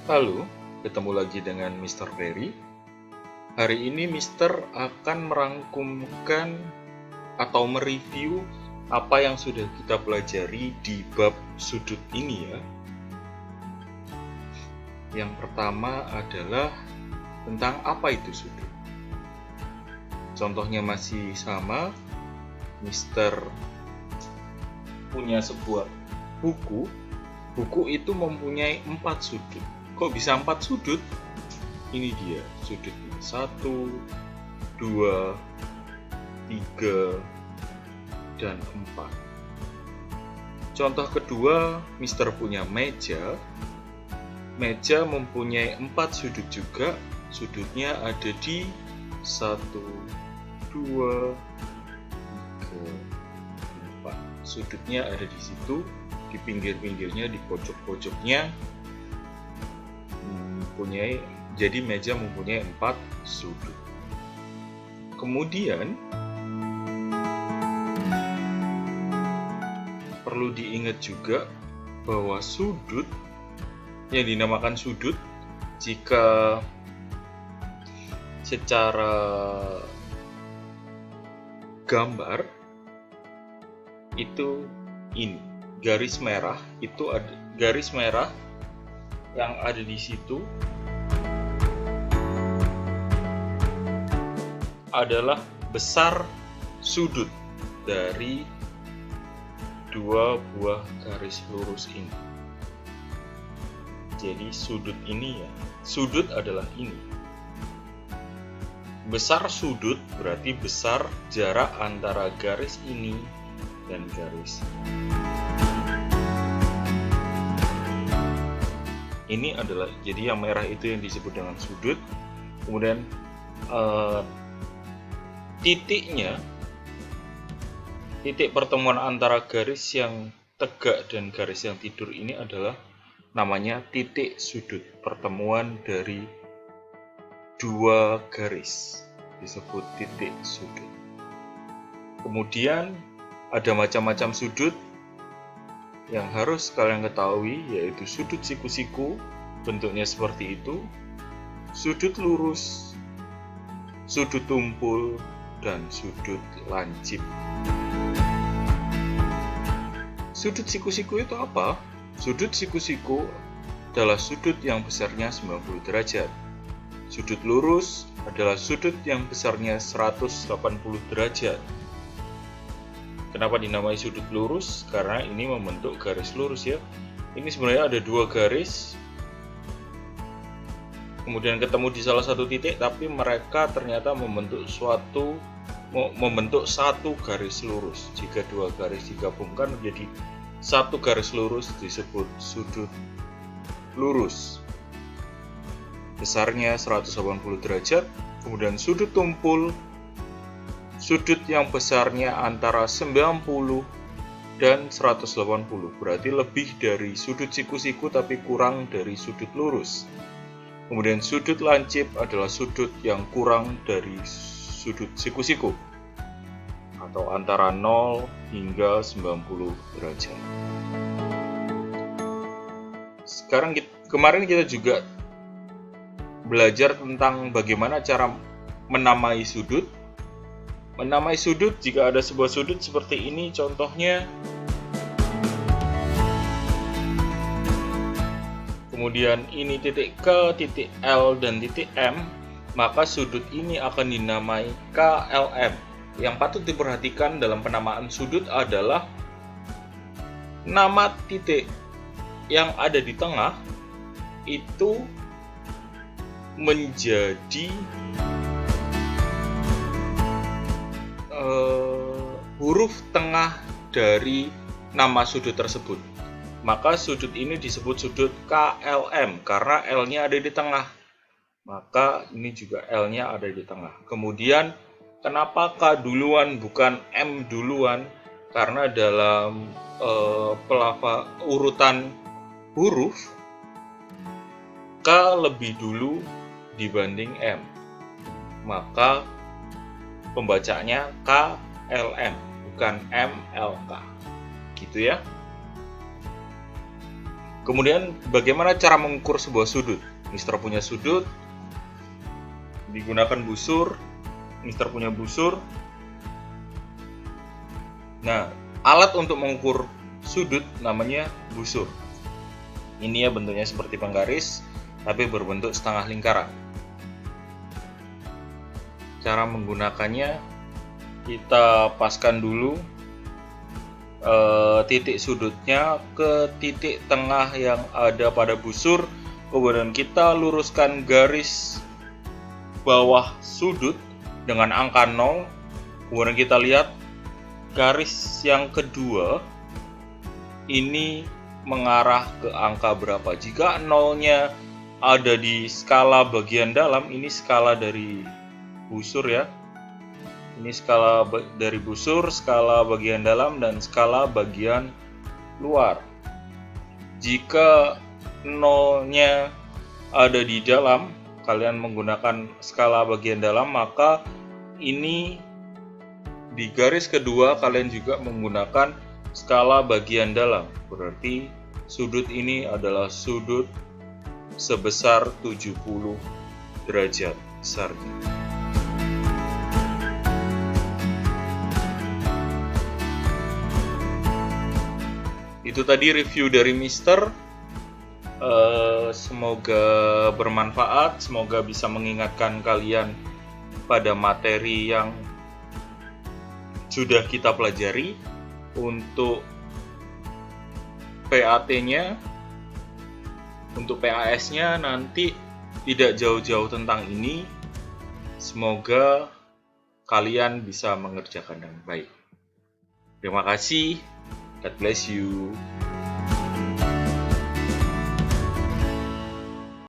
Halo, ketemu lagi dengan Mr. Ferry. Hari ini Mr. akan merangkumkan atau mereview apa yang sudah kita pelajari di bab sudut ini ya. Yang pertama adalah tentang apa itu sudut. Contohnya masih sama, Mr. punya sebuah buku. Buku itu mempunyai 4 sudut. Kok bisa 4 sudut? Ini dia sudutnya 1, 2, 3, dan 4. Contoh kedua, Mr. punya meja. Meja mempunyai 4 sudut juga. Sudutnya ada di 1, 2, 3, 4. Sudutnya ada di situ, di pinggir-pinggirnya, di pojok-pojoknya. Jadi meja mempunyai 4 sudut. Kemudian perlu diingat juga bahwa sudut yang dinamakan sudut jika secara gambar itu ini garis merah, itu ada garis merah yang ada di situ adalah besar sudut dari 2 buah garis lurus ini. Jadi sudut ini ya, sudut adalah ini. Besar sudut berarti besar jarak antara garis ini dan garis ini adalah, jadi yang merah itu yang disebut dengan sudut. Kemudian titiknya, titik pertemuan antara garis yang tegak dan garis yang tidur ini adalah namanya titik sudut, pertemuan dari 2 garis disebut titik sudut. Kemudian ada macam-macam sudut yang harus kalian ketahui, yaitu sudut siku-siku, bentuknya seperti itu, sudut lurus, sudut tumpul, dan sudut lancip. Sudut siku-siku itu apa? Sudut siku-siku adalah sudut yang besarnya 90 derajat. Sudut lurus adalah sudut yang besarnya 180 derajat. Kenapa dinamai sudut lurus? Karena ini membentuk garis lurus ya. Ini sebenarnya ada 2 garis, kemudian ketemu di salah satu titik, tapi mereka ternyata membentuk satu garis lurus. Jika 2 garis digabungkan menjadi 1 garis lurus disebut sudut lurus. Besarnya 180 derajat. Kemudian sudut tumpul, sudut yang besarnya antara 90 dan 180, berarti lebih dari sudut siku-siku tapi kurang dari sudut lurus. Kemudian sudut lancip adalah sudut yang kurang dari sudut siku-siku atau antara 0 hingga 90 derajat. Kemarin kita juga belajar tentang bagaimana cara menamai sudut. Menamai sudut, jika ada sebuah sudut seperti ini contohnya, kemudian ini titik K, titik L, dan titik M, maka sudut ini akan dinamai KLM. Yang patut diperhatikan dalam penamaan sudut adalah nama titik yang ada di tengah itu menjadi huruf tengah dari nama sudut tersebut. Maka sudut ini disebut sudut KLM karena L-nya ada di tengah. Maka ini juga L-nya ada di tengah. Kemudian kenapa K duluan bukan M duluan? Karena dalam urutan huruf K lebih dulu dibanding M. Maka pembacanya KLM bukan MLK. Gitu ya. Kemudian bagaimana cara mengukur sebuah sudut? Mister punya sudut, digunakan busur, Mister punya busur. Nah, alat untuk mengukur sudut namanya busur. Ini ya bentuknya seperti penggaris, tapi berbentuk setengah lingkaran. Cara menggunakannya, kita paskan dulu titik sudutnya ke titik tengah yang ada pada busur, kemudian kita luruskan garis bawah sudut dengan angka 0, kemudian kita lihat garis yang kedua ini mengarah ke angka berapa. Jika 0-nya ada di skala bagian dalam, ini skala dari busur ya. Ini skala dari busur, skala bagian dalam, dan skala bagian luar. Jika 0-nya ada di dalam, kalian menggunakan skala bagian dalam, maka ini di garis kedua kalian juga menggunakan skala bagian dalam. Berarti sudut ini adalah sudut sebesar 70 derajat besarnya. Itu tadi review dari Mister. Semoga bermanfaat, semoga bisa mengingatkan kalian pada materi yang sudah kita pelajari. Untuk PAT-nya, untuk PAS-nya nanti tidak jauh-jauh tentang ini. Semoga kalian bisa mengerjakan dengan baik. Terima kasih. God bless you.